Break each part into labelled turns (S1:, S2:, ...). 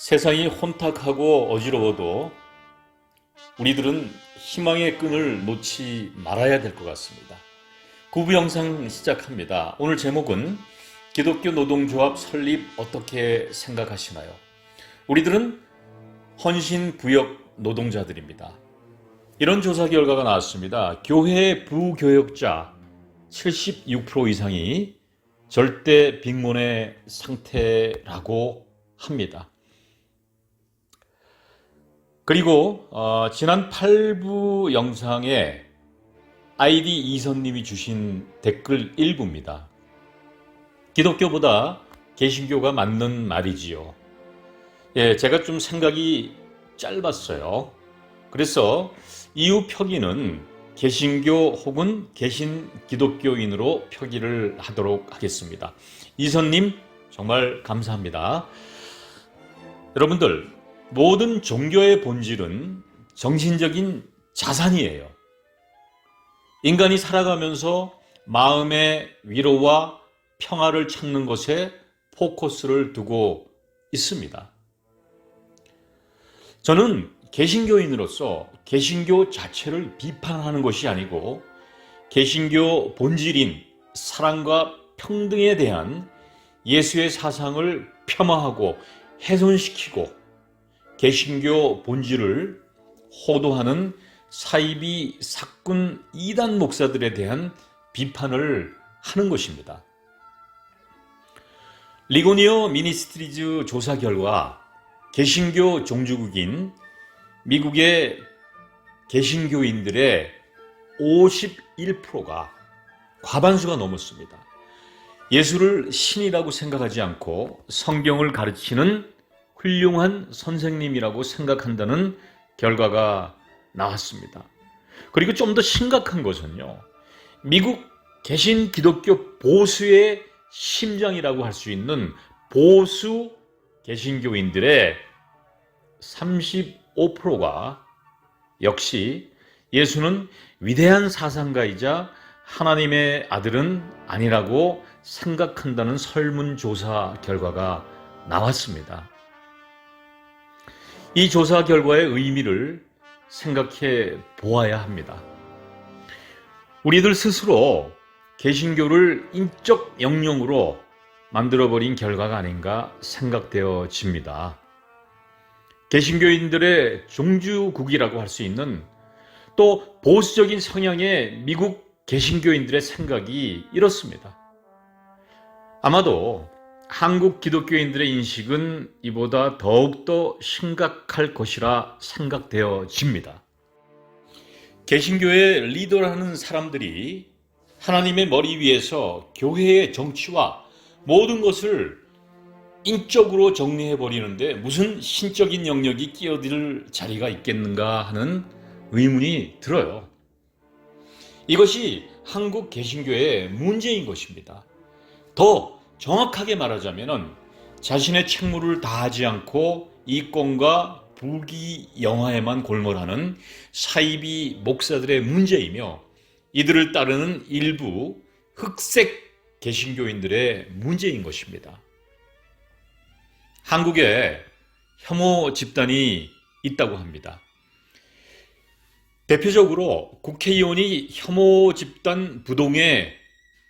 S1: 세상이 혼탁하고 어지러워도 우리들은 희망의 끈을 놓지 말아야 될 것 같습니다. 구부 영상 시작합니다. 오늘 제목은 기독교 노동조합 설립 어떻게 생각하시나요? 우리들은 헌신 부역 노동자들입니다. 이런 조사 결과가 나왔습니다. 교회 부교역자 76% 이상이 절대 빈곤의 상태라고 합니다. 그리고 지난 8부 영상에 아이디 이선님이 주신 댓글 일부입니다. 기독교보다 개신교가 맞는 말이지요. 제가 좀 생각이 짧았어요. 그래서 이후 표기는 개신교 혹은 개신 기독교인으로 표기를 하도록 하겠습니다. 이선님 정말 감사합니다. 여러분들, 모든 종교의 본질은 정신적인 자산이에요. 인간이 살아가면서 마음의 위로와 평화를 찾는 것에 포커스를 두고 있습니다. 저는 개신교인으로서 개신교 자체를 비판하는 것이 아니고 개신교 본질인 사랑과 평등에 대한 예수의 사상을 폄하하고 훼손시키고 개신교 본질을 호도하는 사이비 사꾼 이단 목사들에 대한 비판을 하는 것입니다. 리고니어 미니스트리즈 조사 결과 개신교 종주국인 미국의 개신교인들의 51%가 과반수가 넘었습니다. 예수를 신이라고 생각하지 않고 성경을 가르치는 훌륭한 선생님이라고 생각한다는 결과가 나왔습니다. 그리고 좀 더 심각한 것은요, 미국 개신 기독교 보수의 심장이라고 할 수 있는 보수 개신교인들의 35%가 역시 예수는 위대한 사상가이자 하나님의 아들은 아니라고 생각한다는 설문조사 결과가 나왔습니다. 이 조사 결과의 의미를 생각해 보아야 합니다. 우리들 스스로 개신교를 인적 영역으로 만들어버린 결과가 아닌가 생각되어집니다. 개신교인들의 종주국이라고 할 수 있는 또 보수적인 성향의 미국 개신교인들의 생각이 이렇습니다. 아마도 한국 기독교인들의 인식은 이보다 더욱더 심각할 것이라 생각되어집니다. 개신교의 리더라는 사람들이 하나님의 머리 위에서 교회의 정치와 모든 것을 인적으로 정리해버리는데 무슨 신적인 영역이 끼어들 자리가 있겠는가 하는 의문이 들어요. 이것이 한국 개신교의 문제인 것입니다. 더 정확하게 말하자면 자신의 책무를 다하지 않고 이권과 부귀영화에만 골몰하는 사이비 목사들의 문제이며 이들을 따르는 일부 흑색 개신교인들의 문제인 것입니다. 한국에 혐오 집단이 있다고 합니다. 대표적으로 국회의원이 혐오 집단 부동의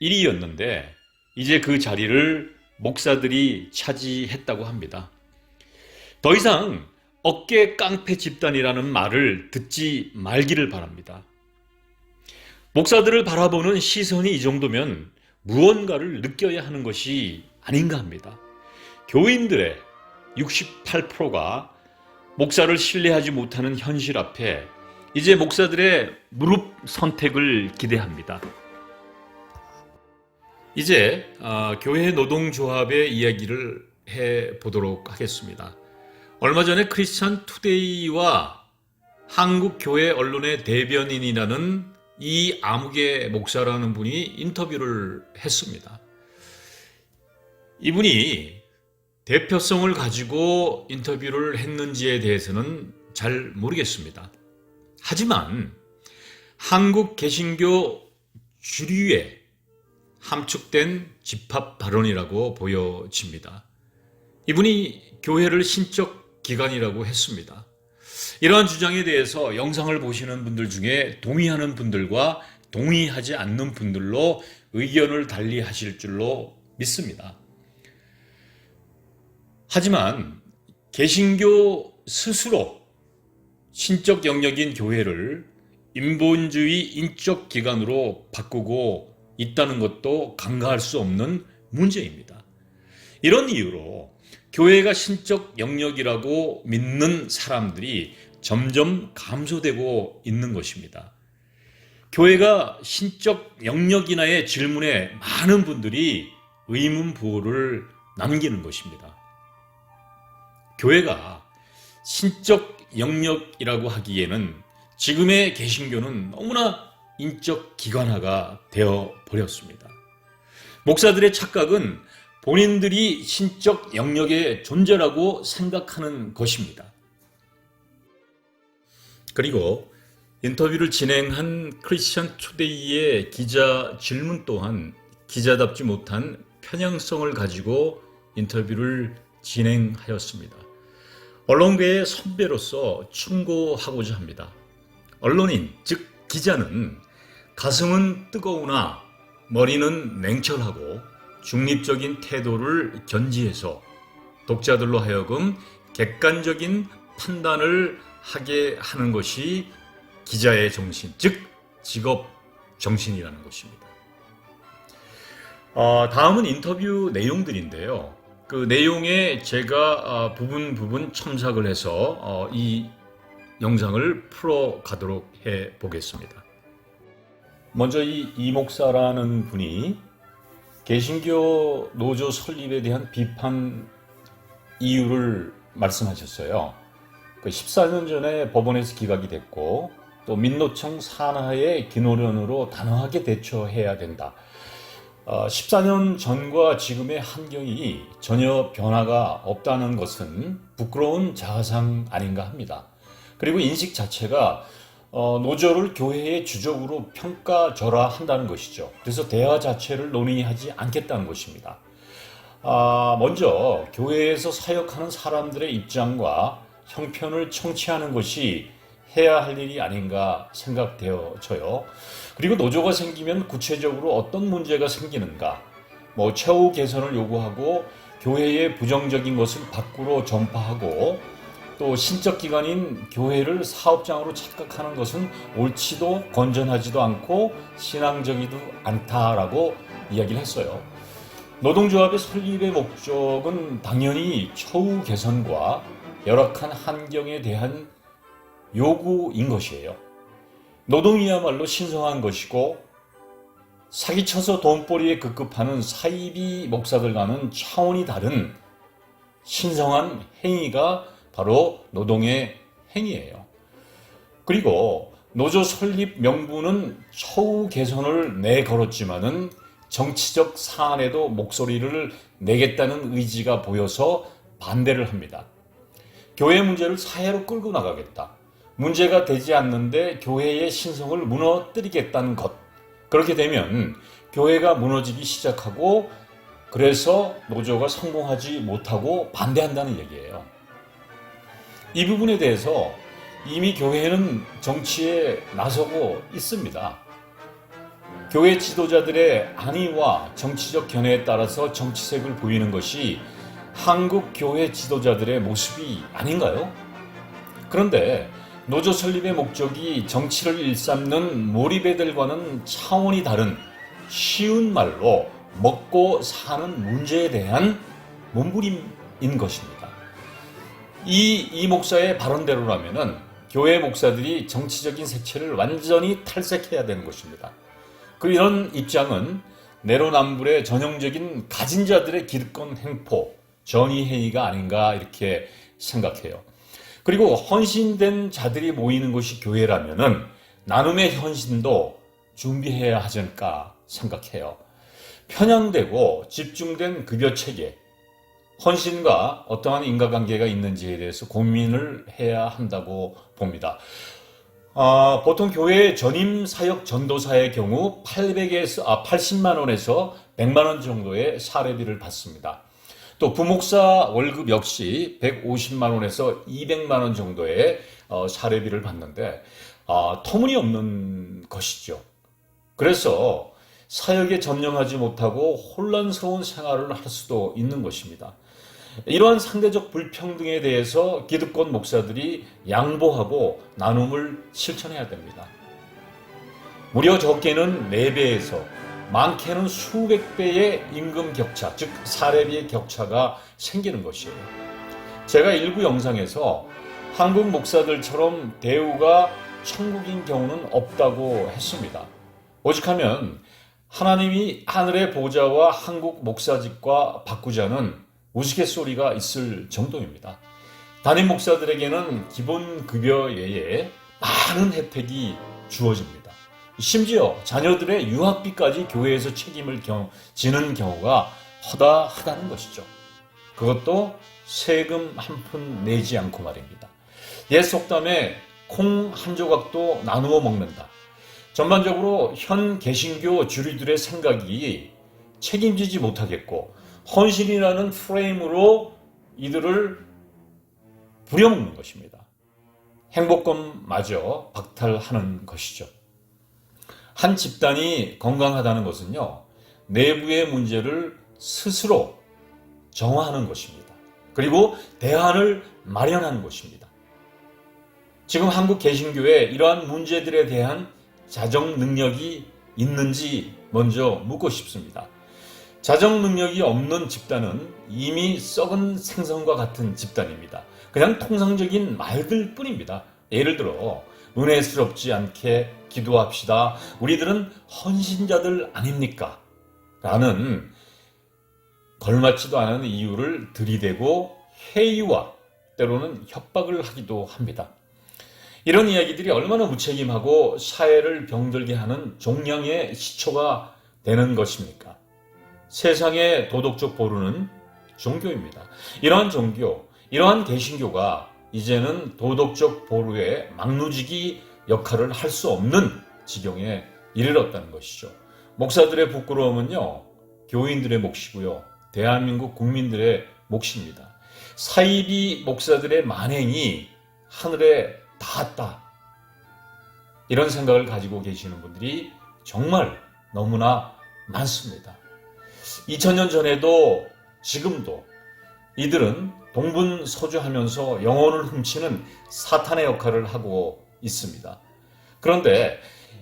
S1: 1위였는데 이제 그 자리를 목사들이 차지했다고 합니다. 더 이상 어깨 깡패 집단이라는 말을 듣지 말기를 바랍니다. 목사들을 바라보는 시선이 이 정도면 무언가를 느껴야 하는 것이 아닌가 합니다. 교인들의 68%가 목사를 신뢰하지 못하는 현실 앞에 이제 목사들의 무릎 선택을 기대합니다. 이제 교회 노동조합의 이야기를 해보도록 하겠습니다. 얼마 전에 크리스천 투데이와 한국교회 언론의 대변인이라는 이 아무개 목사라는 분이 인터뷰를 했습니다. 이분이 대표성을 가지고 인터뷰를 했는지에 대해서는 잘 모르겠습니다. 하지만 한국 개신교 주류의 함축된 집합 발언이라고 보여집니다. 이분이 교회를 신적 기관이라고 했습니다. 이러한 주장에 대해서 영상을 보시는 분들 중에 동의하는 분들과 동의하지 않는 분들로 의견을 달리 하실 줄로 믿습니다. 하지만 개신교 스스로 신적 영역인 교회를 인본주의 인적 기관으로 바꾸고 있다는 것도 간과할 수 없는 문제입니다. 이런 이유로 교회가 신적 영역이라고 믿는 사람들이 점점 감소되고 있는 것입니다. 교회가 신적 영역이나의 질문에 많은 분들이 의문부호를 남기는 것입니다. 교회가 신적 영역이라고 하기에는 지금의 개신교는 너무나 인적 기관화가 되어 버렸습니다. 목사들의 착각은 본인들이 신적 영역의 존재라고 생각하는 것입니다. 그리고 인터뷰를 진행한 크리스천 투데이의 기자 질문 또한 기자답지 못한 편향성을 가지고 인터뷰를 진행하였습니다. 언론계의 선배로서 충고하고자 합니다. 언론인, 즉 기자는 가슴은 뜨거우나 머리는 냉철하고 중립적인 태도를 견지해서 독자들로 하여금 객관적인 판단을 하게 하는 것이 기자의 정신, 즉 직업 정신이라는 것입니다. 다음은 인터뷰 내용들인데요. 그 내용에 제가 부분 첨삭을 해서 이 영상을 풀어가도록 해보겠습니다. 먼저 이 목사라는 분이 개신교 노조 설립에 대한 비판 이유를 말씀하셨어요. 14년 전에 법원에서 기각이 됐고 또 민노총 산하의 기노련으로 단호하게 대처해야 된다. 14년 전과 지금의 환경이 전혀 변화가 없다는 것은 부끄러운 자아상 아닌가 합니다. 그리고 인식 자체가 노조를 교회의 주적으로 평가절하한다는 것이죠. 그래서 대화 자체를 논의하지 않겠다는 것입니다. 먼저 교회에서 사역하는 사람들의 입장과 형편을 청취하는 것이 해야 할 일이 아닌가 생각되어져요. 그리고 노조가 생기면 구체적으로 어떤 문제가 생기는가, 최후 개선을 요구하고 교회의 부정적인 것을 밖으로 전파하고 또 신적 기관인 교회를 사업장으로 착각하는 것은 옳지도 건전하지도 않고 신앙적이도 않다라고 이야기를 했어요. 노동조합의 설립의 목적은 당연히 처우 개선과 열악한 환경에 대한 요구인 것이에요. 노동이야말로 신성한 것이고 사기쳐서 돈벌이에 급급하는 사이비 목사들과는 차원이 다른 신성한 행위가 바로 노동의 행위예요. 그리고 노조 설립 명분은 처우 개선을 내걸었지만은 정치적 사안에도 목소리를 내겠다는 의지가 보여서 반대를 합니다. 교회 문제를 사회로 끌고 나가겠다. 문제가 되지 않는데 교회의 신성을 무너뜨리겠다는 것. 그렇게 되면 교회가 무너지기 시작하고 그래서 노조가 성공하지 못하고 반대한다는 얘기예요. 이 부분에 대해서 이미 교회는 정치에 나서고 있습니다. 교회 지도자들의 안위와 정치적 견해에 따라서 정치색을 보이는 것이 한국 교회 지도자들의 모습이 아닌가요? 그런데 노조 설립의 목적이 정치를 일삼는 몰입애들과는 차원이 다른 쉬운 말로 먹고 사는 문제에 대한 몸부림인 것입니다. 이 목사의 발언대로라면은 교회 목사들이 정치적인 색채를 완전히 탈색해야 되는 것입니다. 이런 입장은 내로남불의 전형적인 가진 자들의 기득권 행포, 전위 행위가 아닌가 이렇게 생각해요. 그리고 헌신된 자들이 모이는 곳이 교회라면은 나눔의 헌신도 준비해야 하지 않을까 생각해요. 편향되고 집중된 급여 체계, 헌신과 어떠한 인과관계가 있는지에 대해서 고민을 해야 한다고 봅니다. 보통 교회 전임 사역 전도사의 경우 80만 원에서 100만 원 정도의 사례비를 받습니다. 또 부목사 월급 역시 150만 원에서 200만 원 정도의 사례비를 받는데 터무니없는 것이죠. 그래서 사역에 전념하지 못하고 혼란스러운 생활을 할 수도 있는 것입니다. 이러한 상대적 불평등에 대해서 기득권 목사들이 양보하고 나눔을 실천해야 됩니다. 무려 적게는 4배에서 많게는 수백 배의 임금 격차, 즉 사례비의 격차가 생기는 것이에요. 제가 일부 영상에서 한국 목사들처럼 대우가 천국인 경우는 없다고 했습니다. 오직하면 하나님이 하늘의 보좌와 한국 목사직과 바꾸자는 우스갯소리가 있을 정도입니다. 담임 목사들에게는 기본 급여 외에 많은 혜택이 주어집니다. 심지어 자녀들의 유학비까지 교회에서 책임을 지는 경우가 허다하다는 것이죠. 그것도 세금 한 푼 내지 않고 말입니다. 옛 속담에 콩 한 조각도 나누어 먹는다. 전반적으로 현 개신교 주류들의 생각이 책임지지 못하겠고 헌신이라는 프레임으로 이들을 부려먹는 것입니다. 행복감마저 박탈하는 것이죠. 한 집단이 건강하다는 것은요, 내부의 문제를 스스로 정화하는 것입니다. 그리고 대안을 마련하는 것입니다. 지금 한국 개신교에 이러한 문제들에 대한 자정 능력이 있는지 먼저 묻고 싶습니다. 자정 능력이 없는 집단은 이미 썩은 생선과 같은 집단입니다. 그냥 통상적인 말들 뿐입니다. 예를 들어 은혜스럽지 않게 기도합시다. 우리들은 헌신자들 아닙니까? 라는 걸맞지도 않은 이유를 들이대고 회의와 때로는 협박을 하기도 합니다. 이런 이야기들이 얼마나 무책임하고 사회를 병들게 하는 종량의 시초가 되는 것입니까? 세상의 도덕적 보루는 종교입니다. 이러한 종교, 이러한 개신교가 이제는 도덕적 보루의 막루지기 역할을 할 수 없는 지경에 이르렀다는 것이죠. 목사들의 부끄러움은요, 교인들의 몫이고요, 대한민국 국민들의 몫입니다. 사이비 목사들의 만행이 하늘에 닿았다. 이런 생각을 가지고 계시는 분들이 정말 너무나 많습니다. 2000년 전에도 지금도 이들은 동분서주하면서 영혼을 훔치는 사탄의 역할을 하고 있습니다. 그런데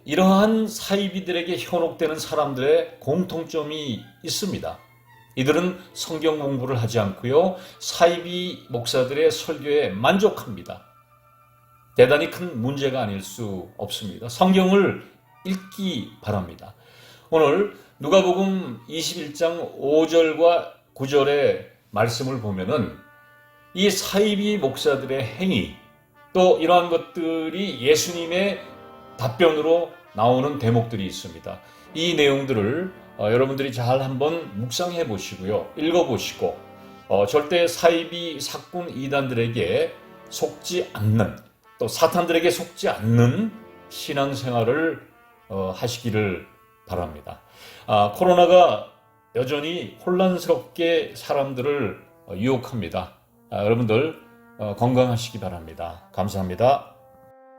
S1: 이러한 사이비들에게 현혹되는 사람들의 공통점이 있습니다. 이들은 성경 공부를 하지 않고요, 사이비 목사들의 설교에 만족합니다. 대단히 큰 문제가 아닐 수 없습니다. 성경을 읽기 바랍니다. 오늘 누가복음 21장 5절과 9절의 말씀을 보면은 이 사이비 목사들의 행위, 또 이러한 것들이 예수님의 답변으로 나오는 대목들이 있습니다. 이 내용들을 여러분들이 잘 한번 묵상해 보시고요, 읽어 보시고 절대 사이비 사꾼 이단들에게 속지 않는, 또 사탄들에게 속지 않는 신앙생활을 하시기를 바랍니다. 코로나가 여전히 혼란스럽게 사람들을 유혹합니다. 여러분들 건강하시기 바랍니다. 감사합니다.